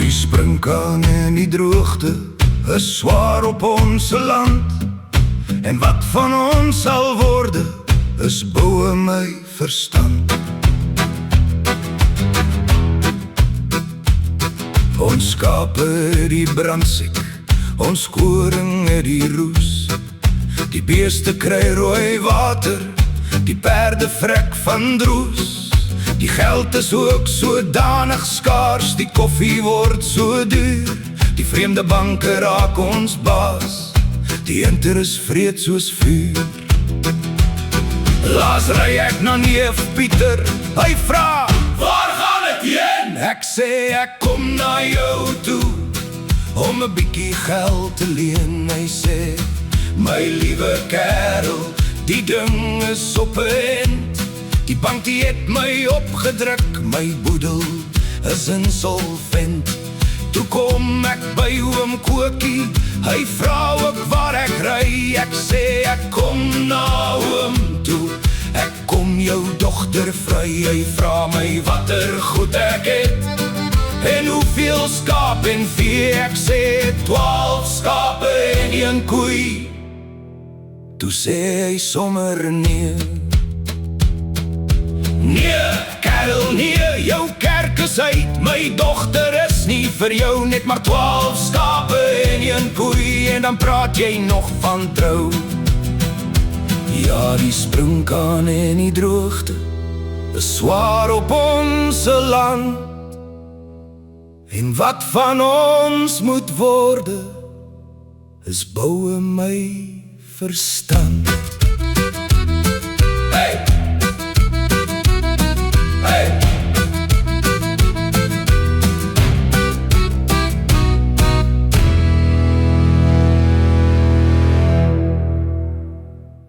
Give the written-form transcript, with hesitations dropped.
Die sprinkaan en die droogte is swaar op ons land. En wat van ons sal worde, is boue my verstand. Ons skape het die brandsiek, ons koring het die roes. Die beeste kry rooi water, die perde vrek van droes. Die geld is ook sodanig skaars, die koffie word so duur. Die vreemde banke raak ons baas, die inter is vreed soos vuur. Laas ry ek na neef Pieter, hy vraag, waar gaan ek heen? Ek sê ek kom na jou toe, om 'n bietjie geld te leen. Hy sê, my liewe kerel, die ding is op 'n end. Die bank die het my opgedruk, my boedel is insolvent. Toe kom ek by oom Kokie, hy vra ook waar ek ry. Ek sê ek kom na oom toe, ek kom jou dogter vry. Hy vra my watter goed ek het, en hoeveel skaap en vee. Ek sê 12 skape en 1 koei. Toe sê hy sommer nee. Nee, kerel, nee, jou kerk is uit. My dogter is nie vir jou, net maar 12 skape en 1 koei. En dan praat jy nog van trou. Ja, die sprinkaan en die droogte is swaar op ons land. En wat van ons moet worde, is boue my verstand.